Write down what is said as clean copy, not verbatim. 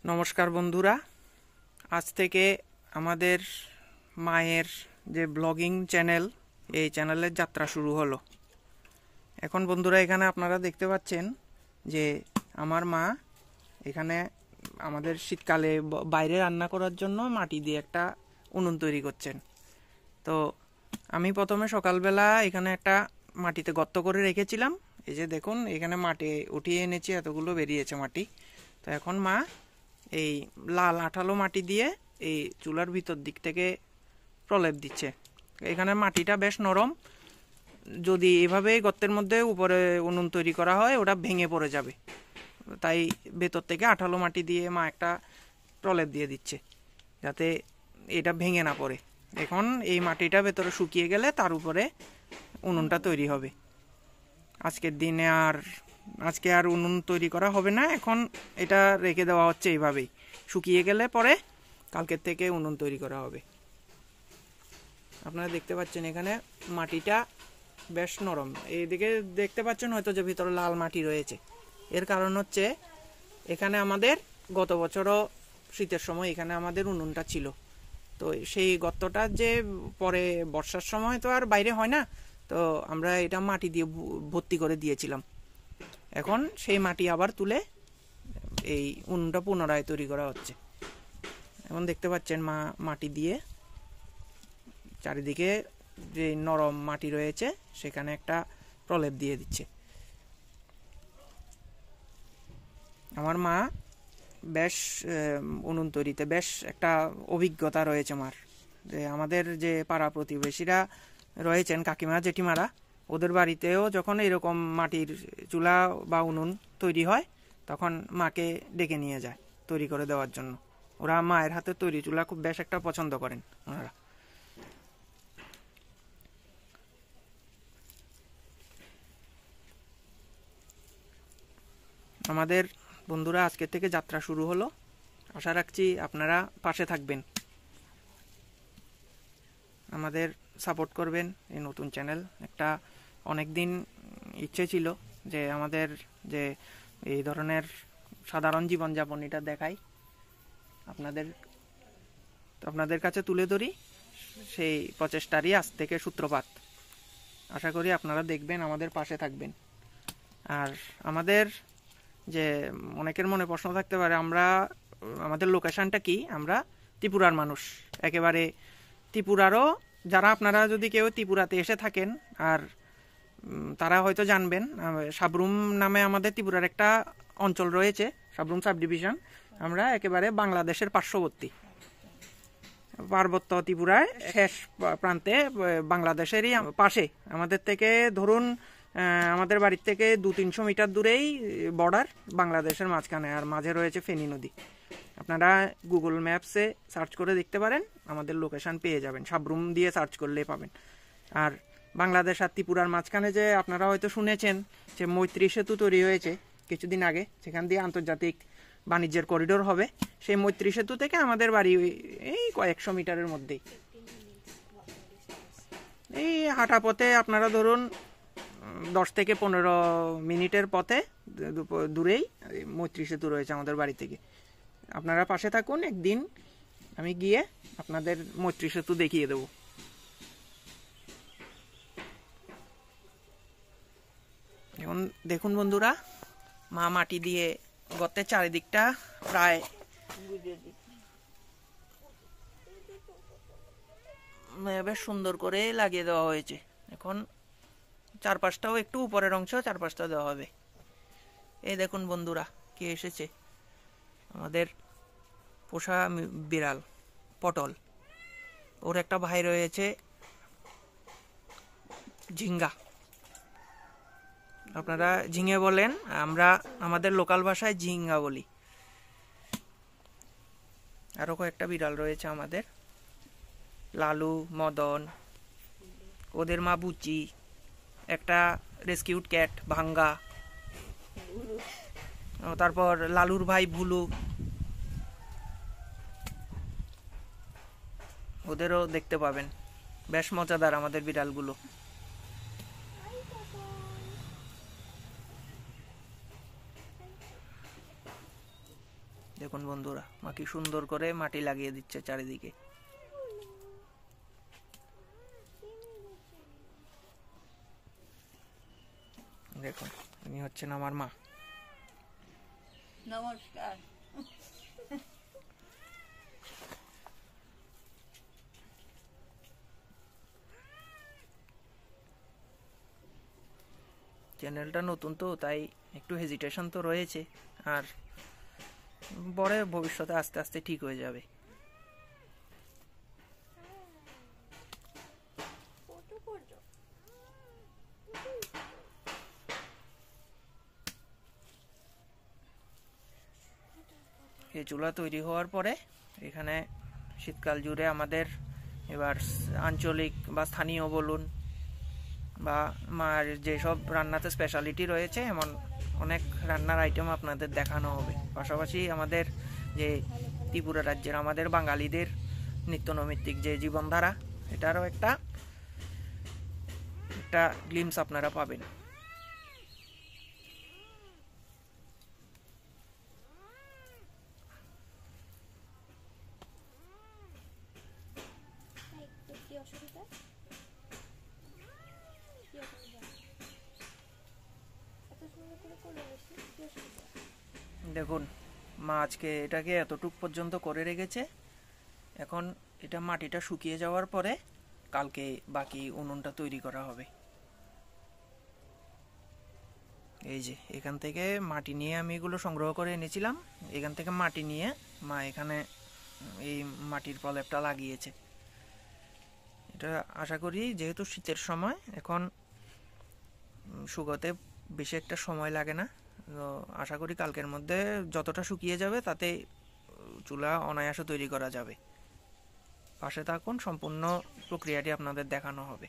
নমস্কার বন্ধুরা, আজ থেকে আমাদের মায়ের যে ব্লগিং চ্যানেল, এই চ্যানেলের যাত্রা শুরু হলো। এখন বন্ধুরা, এখানে আপনারা দেখতে পাচ্ছেন যে আমার মা এখানে আমাদের শীতকালে বাইরে রান্না করার জন্য মাটি দিয়ে একটা উনুন তৈরি করছেন। তো আমি প্রথমে সকালবেলা এখানে একটা মাটিতে গর্ত করে রেখেছিলাম। এই যে দেখুন, এখানে মাটি উঠিয়ে এনেছি, এতগুলো বেরিয়েছে মাটি। তো এখন মা এই লাল আঠালো মাটি দিয়ে এই চুলার ভিতর দিক থেকে প্রলেপ দিচ্ছে। এখানে মাটিটা বেশ নরম, যদি এভাবে গর্তের মধ্যে উপরে উনুন তৈরি করা হয় ওটা ভেঙে পড়ে যাবে, তাই ভেতর থেকে আঠালো মাটি দিয়ে মা একটা প্রলেপ দিয়ে দিচ্ছে যাতে এটা ভেঙে না পড়ে। এখন এই মাটিটা ভেতরে শুকিয়ে গেলে তার উপরে উনুনটা তৈরি হবে। আজকে আর উনুন তৈরি করা হবে না, এখন এটা রেখে দেওয়া হচ্ছে এইভাবেই। শুকিয়ে গেলে পরে কালকের থেকে উনুন তৈরি করা হবে। আপনারা দেখতে পাচ্ছেন এখানে মাটিটা বেশ নরম। এইদিকে দেখতে পাচ্ছেন হয়তো যে ভিতরে লাল মাটি রয়েছে, এর কারণ হচ্ছে এখানে আমাদের গত বছরও শীতের সময় এখানে আমাদের উনুনটা ছিল। তো সেই গর্তটা যে পরে বর্ষার সময় তো আর বাইরে হয় না, তো আমরা এটা মাটি দিয়ে ভর্তি করে দিয়েছিলাম। এখন সেই মাটি আবার তুলে এই উনুনটা পুনরায় তৈরি করা হচ্ছে। এখন দেখতে পাচ্ছেন মা মাটি দিয়ে চারিদিকে যে নরম মাটি রয়েছে সেখানে একটা প্রলেপ দিয়ে দিচ্ছে। আমার মা বেশ উনুন তৈরিতে বেশ একটা অভিজ্ঞতা রয়েছে মার। যে আমাদের যে পাড়া প্রতিবেশীরা রয়েছেন, কাকিমা জেঠিমারা, ওদের বাড়িতেও যখন এরকম মাটির চুলা বা উনুন তৈরি হয় তখন মাকে ডেকে নিয়ে যায় তৈরি করে দেওয়ার জন্য। ওরা মায়ের হাতে তৈরি চুলা খুব বেশ একটা পছন্দ করেন ওনারা। আমাদের বন্ধুরা, আজকে থেকে যাত্রা শুরু হলো। আশা রাখছি আপনারা পাশে থাকবেন, আমাদের সাপোর্ট করবেন। এই নতুন চ্যানেল একটা অনেক দিন ইচ্ছে ছিল যে আমাদের যে এই ধরনের সাধারণ জীবনযাপন এটা দেখাই, আপনাদের কাছে তুলে ধরি, সেই প্রচেষ্টারই আজ থেকে সূত্রপাত। আশা করি আপনারা দেখবেন, আমাদের পাশে থাকবেন। আর আমাদের যে অনেকের মনে প্রশ্ন থাকতে পারে, আমাদের লোকেশনটা কি? আমরা ত্রিপুরার মানুষ, একেবারে ত্রিপুরারও। যারা আপনারা যদি কেউ ত্রিপুরাতে এসে থাকেন, আর তারা হয়তো জানবেন সাবরুম নামে আমাদের ত্রিপুরার একটা অঞ্চল রয়েছে, সাবরুম সাব ডিভিশন। আমরা একেবারে বাংলাদেশের পার্শ্ববর্তী, পার্বত্য ত্রিপুরায় শেষ প্রান্তে, বাংলাদেশেরই পাশে। আমাদের থেকে ধরুন আমাদের বাড়ির থেকে 200-300 মিটার দূরেই বর্ডার, বাংলাদেশের মাঝখানে, আর মাঝে রয়েছে ফেনী নদী। আপনারা গুগল ম্যাপসে সার্চ করে দেখতে পারেন, আমাদের লোকেশন পেয়ে যাবেন, সাবরুম দিয়ে সার্চ করলেই পাবেন। আর বাংলাদেশ আর ত্রিপুরার মাঝখানে যে আপনারা হয়তো শুনেছেন যে মৈত্রী সেতু তৈরি হয়েছে কিছুদিন আগে, সেখান দিয়ে আন্তর্জাতিক বাণিজ্যের করিডোর হবে। সেই মৈত্রী সেতু থেকে আমাদের বাড়ি এই কয়েকশো মিটারের মধ্যেই। এই হাঁটা পথে আপনারা ধরুন 10 থেকে 15 মিনিটের পথে দূরেই মৈত্রী সেতু রয়েছে আমাদের বাড়ি থেকে। আপনারা পাশে থাকুন, একদিন আমি গিয়ে আপনাদের মৈত্রী সেতু দেখিয়ে দেব। এখন দেখুন বন্ধুরা, মা মাটি দিয়ে গর্তের চারিদিকটা প্রায় বেশ সুন্দর করে লাগিয়ে দেওয়া হয়েছে। এখন চারপাশটাও একটু উপরের অংশ চারপাশটা দেওয়া হবে। এই দেখুন বন্ধুরা, কে এসেছে, আমাদের পোষা বিড়াল পটল। ওর একটা ভাই রয়েছে ঝিঙ্গা, আপনারা ঝিঙে বলেন, আমরা আমাদের লোকাল ভাষায় ঝিঙ্গা বলি। আরো কয়েকটা বিড়াল রয়েছে আমাদের, লালু, মদন, ওদের মা বুচি, একটা রেস্কিউড ক্যাট ভাঙ্গা, তারপর লালুর ভাই ভুলু, ওদেরও দেখতে পাবেন। বেশ মজাদার আমাদের বিড়ালগুলো। দেখুন বন্ধুরা, মা কি সুন্দর করে মাটি লাগিয়ে দিচ্ছে চারিদিকে। দেখুন, ইনি হচ্ছেন আমার মা। নমস্কার। চ্যানেলটা নতুন তো, তাই একটু হেজিটেশন তো রয়েছে, আর পরে ভবিষ্যতে আস্তে আস্তে ঠিক হয়ে যাবে। এই চুলা তৈরি হওয়ার পরে এখানে শীতকাল জুড়ে আমাদের এবার আঞ্চলিক বা স্থানীয় বলুন বা মার যেসব রান্নাতে স্পেশালিটি রয়েছে, এমন অনেক রান্নার আইটেম আপনাদের দেখানো হবে। পাশাপাশি আমাদের যে ত্রিপুরা রাজ্যের আমাদের বাঙালিদের নিত্যনৈমিত্তিক যে জীবনধারা, এটারও একটা গ্লিমস আপনারা পাবেন। দেখুন, মা আজকে এটাকে এতটুক পর্যন্ত করে রেখেছে। এখন এটা মাটিটা শুকিয়ে যাওয়ার পরে কালকে বাকি উনুনটা তৈরি করা হবে। এই যে এখান থেকে মাটি নিয়ে আমি এগুলো সংগ্রহ করে এনেছিলাম। এখান থেকে মাটি নিয়ে মা এখানে এই মাটির প্রলেপটা লাগিয়েছে। এটা আশা করি যেহেতু শীতের সময়, এখন শুকোতে বেশি একটা সময় লাগে না, তো আশা করি কালকের মধ্যে যতটা শুকিয়ে যাবে তাতে চুলা অনায়াসে তৈরি করা যাবে। পাশে থাকুন, সম্পূর্ণ প্রক্রিয়াটি আপনাদের দেখানো হবে।